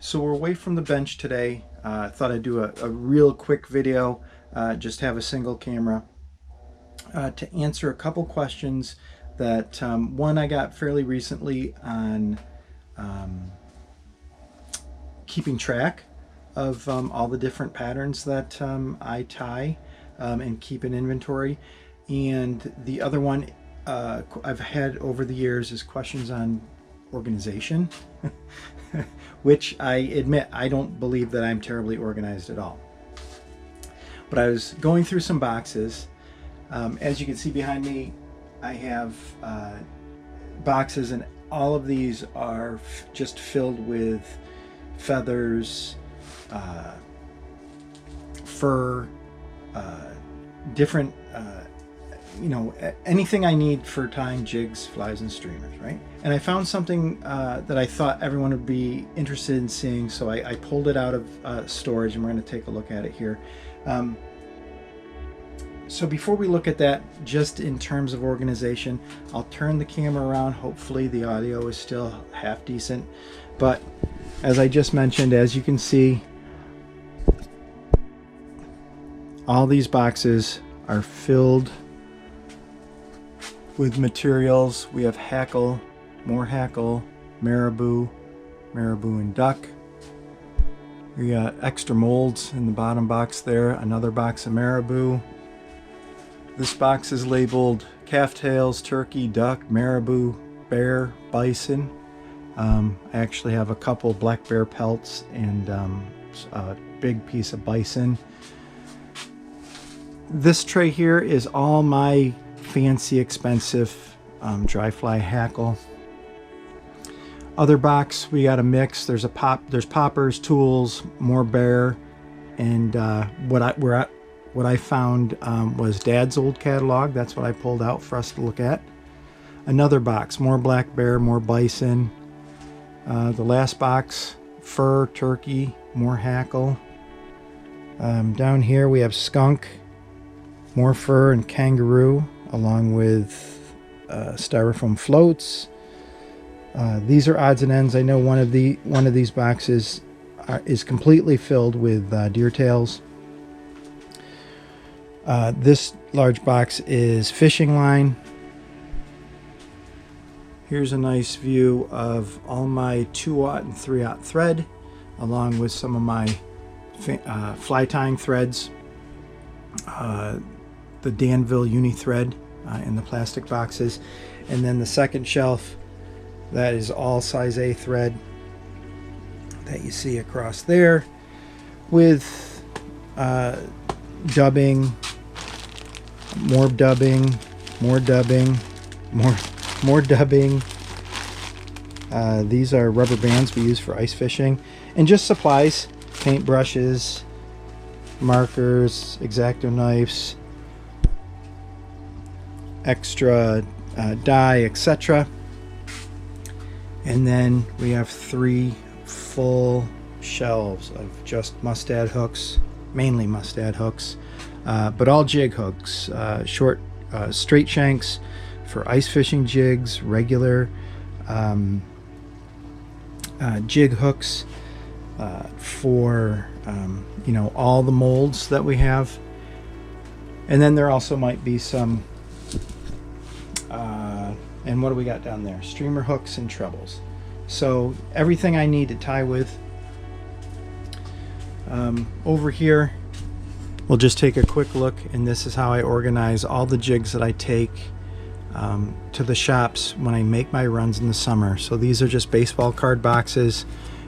So we're away from the bench today. I thought I'd do a real quick video, just have a single camera to answer a couple questions that one I got fairly recently on keeping track of all the different patterns that I tie and keep in inventory. And the other one I've had over the years is questions on organization, which I admit I don't believe that I'm terribly organized at all. But I was going through some boxes. As you can see behind me, I have boxes, and all of these are just filled with feathers, fur, different anything I need for tying jigs, flies, and streamers, right? And I found something that I thought everyone would be interested in seeing, so I pulled it out of storage, and we're going to take a look at it here. So before we look at that, just in terms of organization, I'll turn the camera around. Hopefully the audio is still half decent. But as I just mentioned, as you can see, all these boxes are filled with materials. We have hackle, more hackle, marabou, marabou and duck. We got extra molds in the bottom box there, another box of marabou. This box is labeled calf tails, turkey, duck, marabou, bear, bison. I actually have a couple black bear pelts and a big piece of bison. This tray here is all my fancy, expensive dry fly hackle. Other box, we got a mix. There's poppers, tools, more bear, and what I found was Dad's old catalog. That's what I pulled out for us to look at. Another box, more black bear, more bison. The last box, fur, turkey, more hackle. Down here we have skunk, more fur, and kangaroo, along with styrofoam floats. These are odds and ends. I know one of these boxes is completely filled with deer tails. This large box is fishing line. Here's a nice view of all my 2/0 and 3/0 thread, along with some of my fly tying threads. The Danville uni thread in the plastic boxes. And then the second shelf, that is all size A thread that you see across there, with dubbing, more dubbing, more dubbing, more dubbing. These are rubber bands we use for ice fishing, and just supplies, paint brushes, markers, X-Acto knives, extra dye, etc. And then we have 3 full shelves of just mustad hooks, mainly mustad hooks, but all jig hooks, short straight shanks for ice fishing jigs, regular jig hooks for all the molds that we have. And then there also might be some and what do we got down there? Streamer hooks and trebles. So everything I need to tie with. Over here, we'll just take a quick look, and this is how I organize all the jigs that I take to the shops when I make my runs in the summer. So these are just baseball card boxes,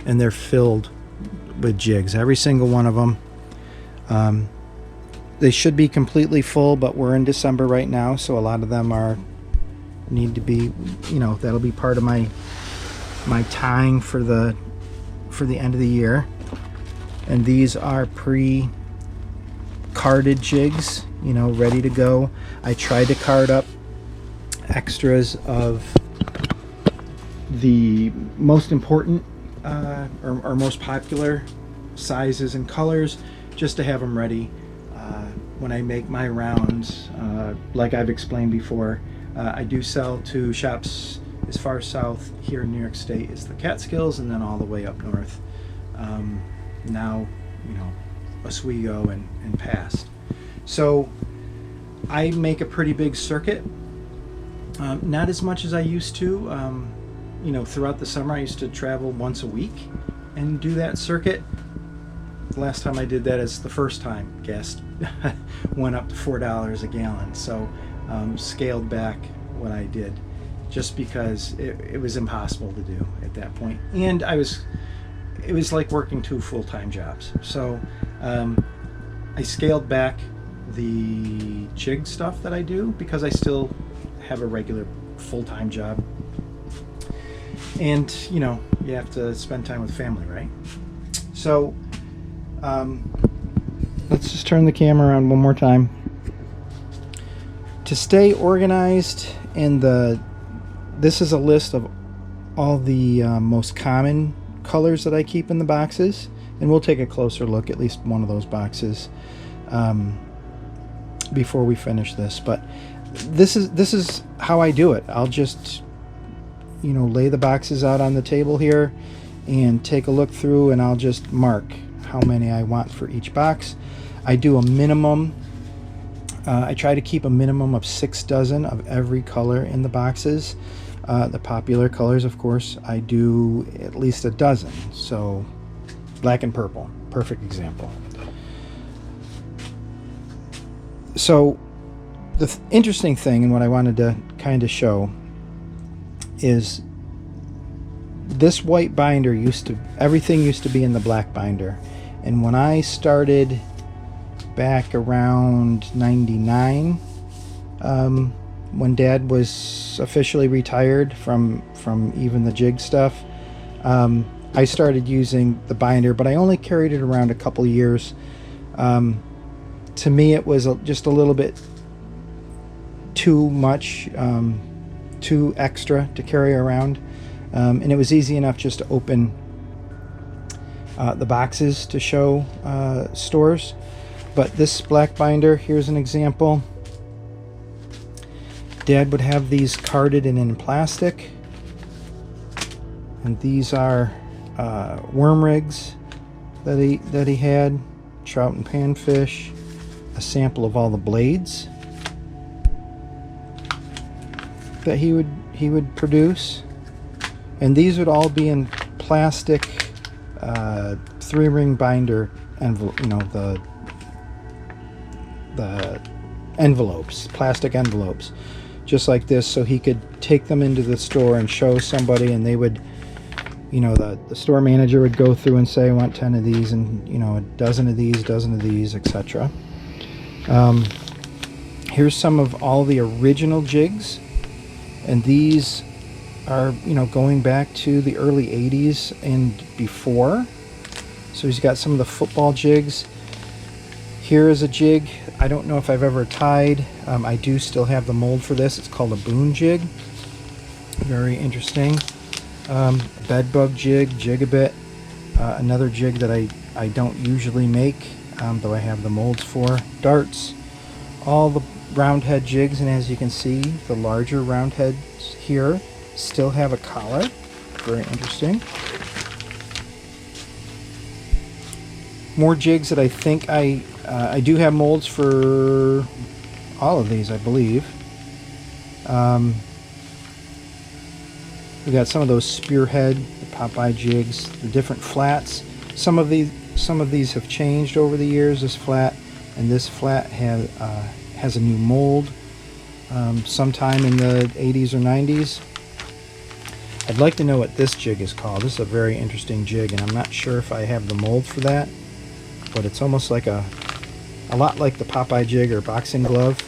and they're filled with jigs, every single one of them. They should be completely full, but we're in December right now, so a lot of them need to be, that'll be part of my tying for the end of the year. And these are pre-carded jigs, ready to go. I tried to card up extras of the most important or most popular sizes and colors, just to have them ready when I make my rounds. Like I've explained before, I do sell to shops as far south here in New York State as the Catskills, and then all the way up north now, you know, Oswego and past. So I make a pretty big circuit. Not as much as I used to. You know, throughout the summer I used to travel once a week and do that circuit. The last time I did that is the first time gas went up to $4 a gallon. So scaled back what I did just because it was impossible to do at that point. And it was like working 2 full-time jobs. So I scaled back the jig stuff that I do because I still have a regular full-time job. And, you know, you have to spend time with family, right? So let's just turn the camera around one more time. To stay organized, this is a list of all the most common colors that I keep in the boxes, and we'll take a closer look at least one of those boxes before we finish this. But this is how I do it. I'll just, you know, lay the boxes out on the table here and take a look through, and I'll just mark how many I want for each box. I do a minimum. I try to keep a minimum of 6 dozen of every color in the boxes. The popular colors, of course, I do at least a dozen. So black and purple, perfect example. So the interesting thing, and what I wanted to kind of show, is this white binder everything used to be in the black binder. And when I started back around 99, when Dad was officially retired from even the jig stuff, I started using the binder, but I only carried it around a couple years. To me, it was just a little bit too much, too extra to carry around, and it was easy enough just to open the boxes to show stores. But this black binder, here's an example. Dad would have these carded and in plastic, and these are worm rigs that he had, trout and panfish, a sample of all the blades that he would produce, and these would all be in plastic 3-ring binder envelope, you know, the envelopes, plastic envelopes, just like this, so he could take them into the store and show somebody, and they would, you know, the store manager would go through and say, I want 10 of these, and, you know, a dozen of these, etc. Here's some of all the original jigs, and these are, you know, going back to the early 80s and before. So he's got some of the football jigs. Here is a jig I don't know if I've ever tied. I do still have the mold for this. It's called a Boone jig. Very interesting. Bed bug jig, Jig-a-bit. Another jig that I don't usually make, though I have the molds for. Darts. All the round head jigs, and as you can see, the larger round heads here still have a collar. Very interesting. More jigs that I think I do have molds for all of these, I believe. We got some of those spearhead, the Popeye jigs, the different flats. Some of these have changed over the years. This flat and this flat has a new mold sometime in the 80s or 90s. I'd like to know what this jig is called. This is a very interesting jig, and I'm not sure if I have the mold for that, but it's almost like a lot like the Popeye jig or boxing glove,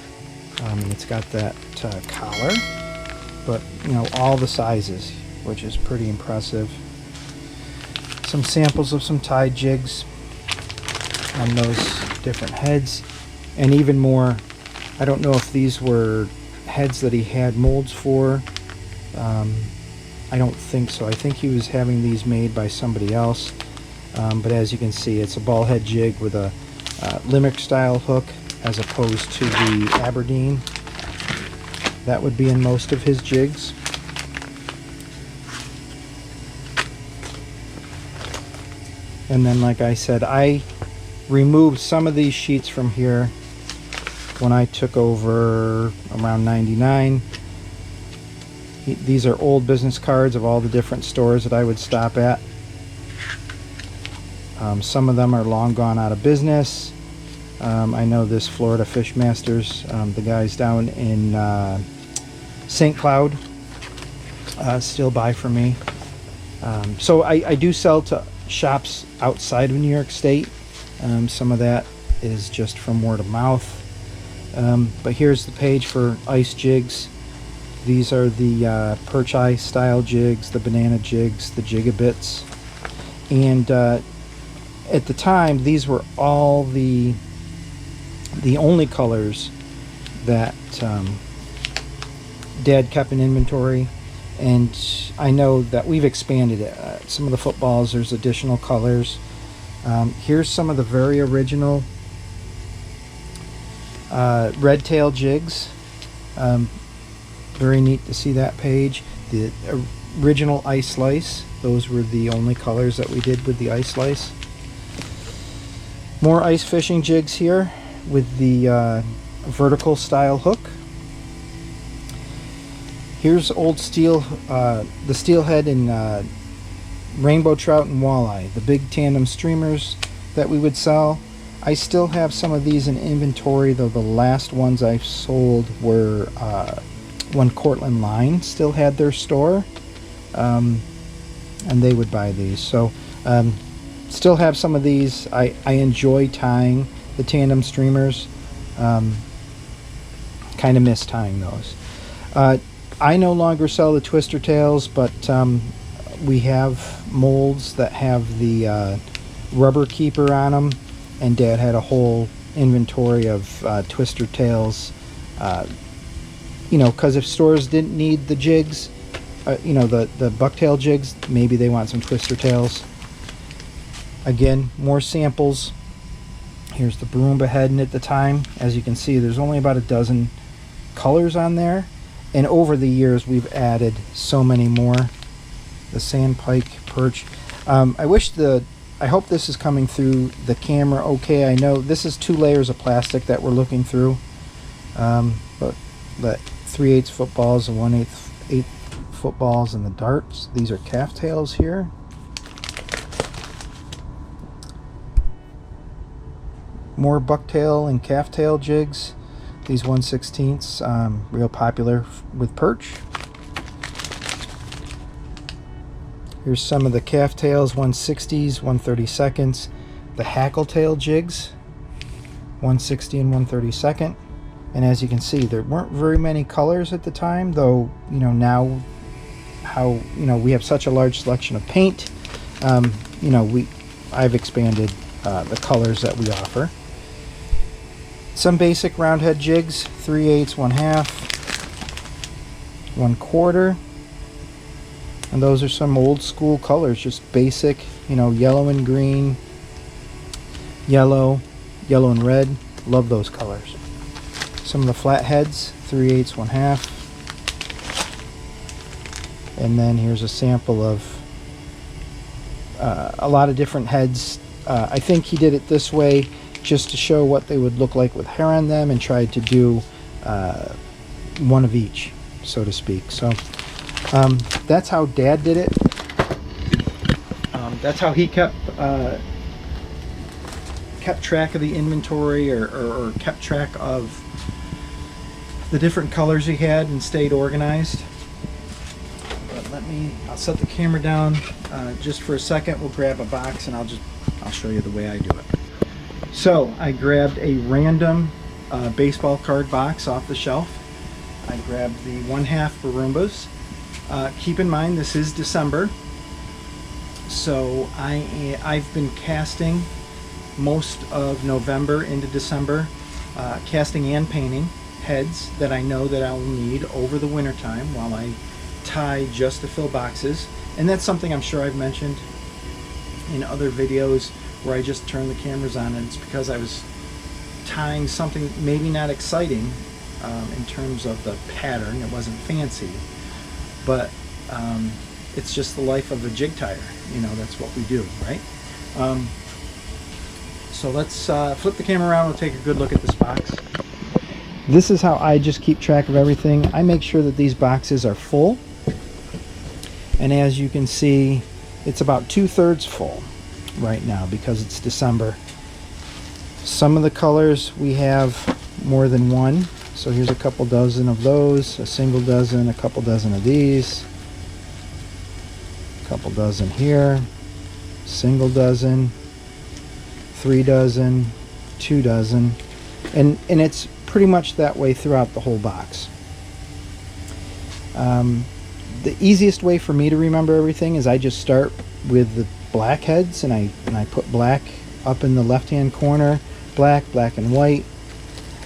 and it's got that collar, but you know, all the sizes, which is pretty impressive. Some samples of some tied jigs on those different heads, and even more. I don't know if these were heads that he had molds for. I don't think so. I think he was having these made by somebody else. But as you can see, it's a ball head jig with a Limerick style hook as opposed to the Aberdeen. That would be in most of his jigs. And then, like I said, I removed some of these sheets from here when I took over around 99. These are old business cards of all the different stores that I would stop at. Some of them are long gone out of business. I know this Florida Fish Masters, the guys down in St. Cloud still buy from me. So I do sell to shops outside of New York State. Some of that is just from word of mouth. But here's the page for ice jigs. These are the perch eye style jigs, the banana jigs, the Jigabits. And at the time, these were all the only colors that Dad kept in inventory. And I know that we've expanded it. Some of the footballs, there's additional colors. Here's some of the very original red tail jigs. Very neat to see that page. The original ice slice, those were the only colors that we did with the ice slice. More ice fishing jigs here with the vertical style hook. Here's old steel, the steelhead and rainbow trout and walleye, the big tandem streamers that we would sell. I still have some of these in inventory, though the last ones I sold were when Cortland Line still had their store, and they would buy these. So still have some of these. I enjoy tying the tandem streamers. Kind of miss tying those. I no longer sell the twister tails, but we have molds that have the rubber keeper on them, and Dad had a whole inventory of twister tails. You know, because if stores didn't need the jigs, you know, the bucktail jigs, maybe they want some twister tails. Again, more samples. Here's the Barumba head, and at the time, as you can see, there's only about a dozen colors on there. And over the years, we've added so many more. The sandpike perch. I hope this is coming through the camera okay. I know this is 2 layers of plastic that we're looking through. But the 3/8 footballs and 1/8 footballs and the darts. These are calf tails here. More bucktail and calf tail jigs. These 1/16, real popular with perch. Here's some of the calf tails, 160s, 132nds. The hackle tail jigs, 160 and 132nd. And as you can see, there weren't very many colors at the time, though, you know, now how, you know, we have such a large selection of paint, you know, I've expanded the colors that we offer. Some basic roundhead jigs, 3/8, 1/2, 1/4. And those are some old school colors, just basic, you know, yellow and green, yellow and red. Love those colors. Some of the flatheads, 3/8, 1/2. And then here's a sample of a lot of different heads. I think he did it this way just to show what they would look like with hair on them, and tried to do one of each, so to speak. So that's how Dad did it. That's how he kept track of the inventory, or kept track of the different colors he had, and stayed organized. But I'll set the camera down just for a second. We'll grab a box, and I'll show you the way I do it. So I grabbed a random baseball card box off the shelf. I grabbed the 1/2 Barumbas. Keep in mind, this is December, so I've been casting most of November into December, casting and painting heads that I know that I'll need over the winter time while I tie just to fill boxes. And that's something I'm sure I've mentioned in other videos where I just turn the cameras on, and it's because I was tying something maybe not exciting in terms of the pattern. It wasn't fancy, but it's just the life of a jig tyer. You know, that's what we do, right? So let's flip the camera around. We'll take a good look at this box. This is how I just keep track of everything. I make sure that these boxes are full. And as you can see, it's about 2/3 full right now because it's December. Some of the colors we have more than one. So here's a couple dozen of those, a single dozen, a couple dozen of these, a couple dozen here, single dozen, 3 dozen, 2 dozen, and it's pretty much that way throughout the whole box. The easiest way for me to remember everything is I just start with the black heads, and I put black up in the left hand corner, black and white.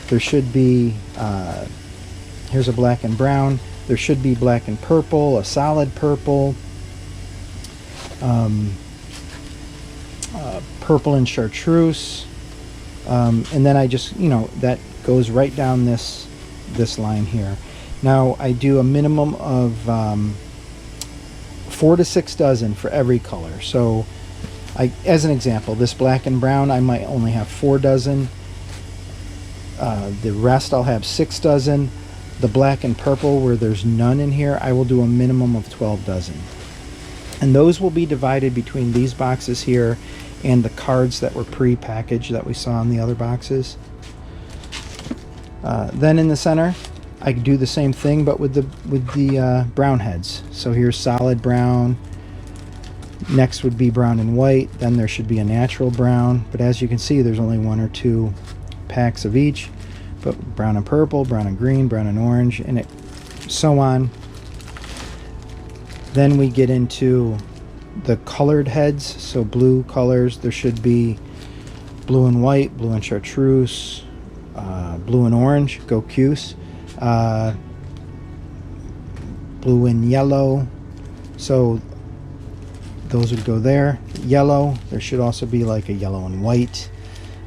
There should be here's a black and brown. There should be black and purple, a solid purple, purple and chartreuse, and then I just, that goes right down this line here. Now I do a minimum of 4 to 6 dozen for every color. So as an example, this black and brown, I might only have 4 dozen. The rest I'll have 6 dozen. The black and purple, where there's none in here, I will do a minimum of 12 dozen. And those will be divided between these boxes here and the cards that were pre-packaged that we saw in the other boxes. Then in the center, I do the same thing, but with the brown heads. So here's solid brown. Next would be brown and white. Then there should be a natural brown. But as you can see, there's only 1 or 2 packs of each. But brown and purple, brown and green, brown and orange, and so on. Then we get into the colored heads. So blue colors, there should be blue and white, blue and chartreuse, blue and orange, go Cuse. Blue and yellow, so those would go there. Yellow, there should also be like a yellow and white.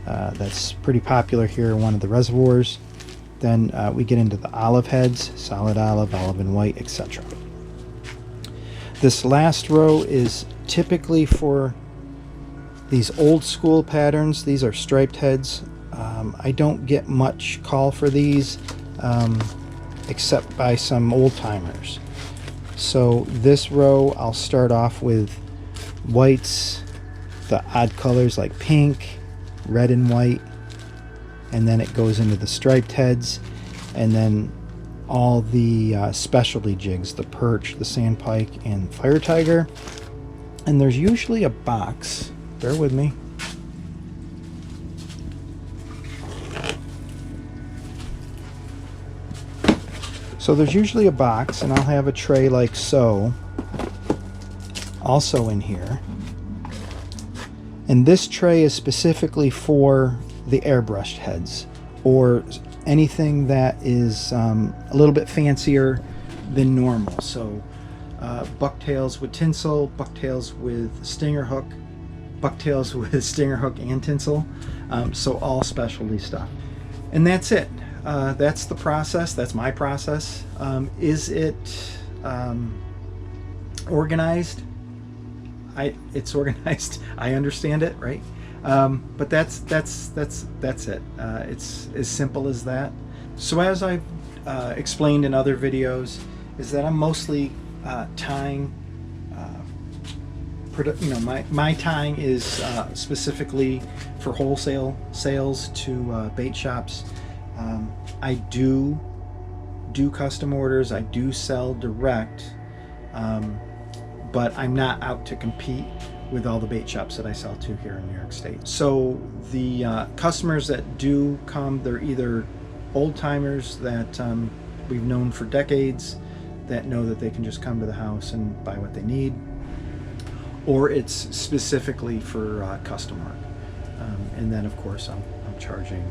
That's pretty popular here, one of the reservoirs. Then we get into the olive heads, solid olive, olive and white, etc. This last row is typically for these old school patterns. These are striped heads. I don't get much call for these, except by some old timers. So this row, I'll start off with whites, the odd colors like pink, red and white, and then it goes into the striped heads, and then all the specialty jigs, the perch, the sandpike, and fire tiger. And there's usually a box, bear with me. So there's usually a box, and I'll have a tray like so also in here. And this tray is specifically for the airbrushed heads, or anything that is a little bit fancier than normal. So bucktails with tinsel, bucktails with stinger hook, bucktails with stinger hook and tinsel. So all specialty stuff. And that's it. That's the process. That's my process. Is it organized? It's organized. I understand it, right? But that's it. It's as simple as that. So as I've explained in other videos, is that I'm mostly tying. My tying is specifically for wholesale sales to bait shops. I do custom orders. I do sell direct, but I'm not out to compete with all the bait shops that I sell to here in New York State. So the customers that do come, they're either old timers that we've known for decades, that know that they can just come to the house and buy what they need, or it's specifically for custom work. And then of course I'm charging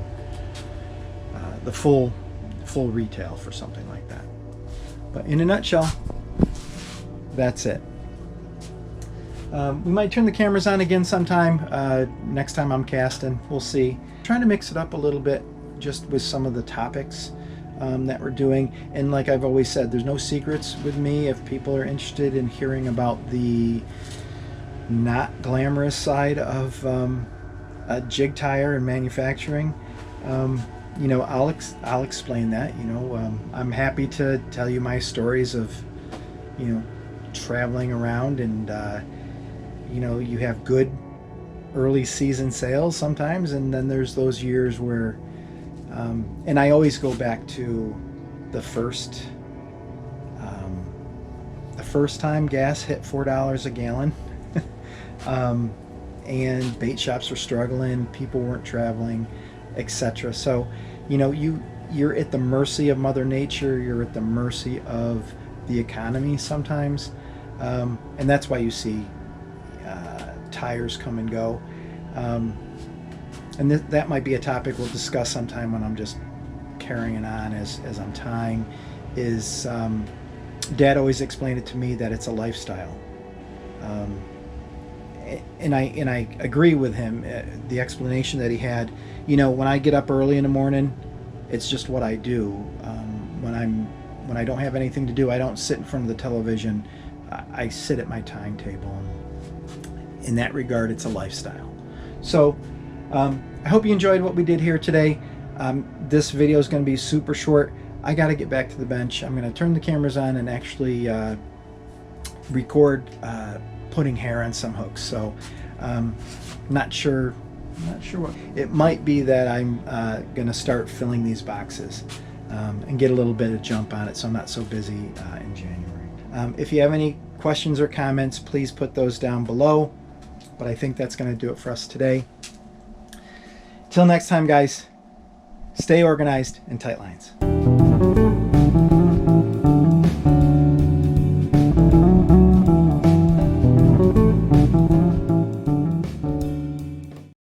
the full retail for something like that. But in a nutshell, that's it. We might turn the cameras on again sometime. Next time I'm casting, we'll see. I'm trying to mix it up a little bit just with some of the topics that we're doing. And like I've always said, there's no secrets with me. If people are interested in hearing about the not glamorous side of a jig tire and manufacturing, you know, I'll explain that. You know, I'm happy to tell you my stories of, you know, traveling around, and you know, you have good early season sales sometimes, and then there's those years where, and I always go back to the first time gas hit $4 a gallon. And bait shops were struggling, people weren't traveling, etc. So, you know, you're at the mercy of Mother Nature, you're at the mercy of the economy sometimes, and that's why you see tires come and go. And that might be a topic we'll discuss sometime when I'm just carrying on as I'm tying. Is Dad always explained it to me that it's a lifestyle. And I agree with him. The explanation that he had, you know, when I get up early in the morning, it's just what I do. When I don't have anything to do, I don't sit in front of the television. I sit at my timetable. In that regard, it's a lifestyle. So I hope you enjoyed what we did here today. This video is going to be super short. I got to get back to the bench. I'm going to turn the cameras on and actually record putting hair on some hooks. So not sure what it might be. That I'm gonna start filling these boxes and get a little bit of jump on it, so I'm not so busy in January. If you have any questions or comments, please put those down below, but I think that's going to do it for us today. Till next time, guys, stay organized and tight lines.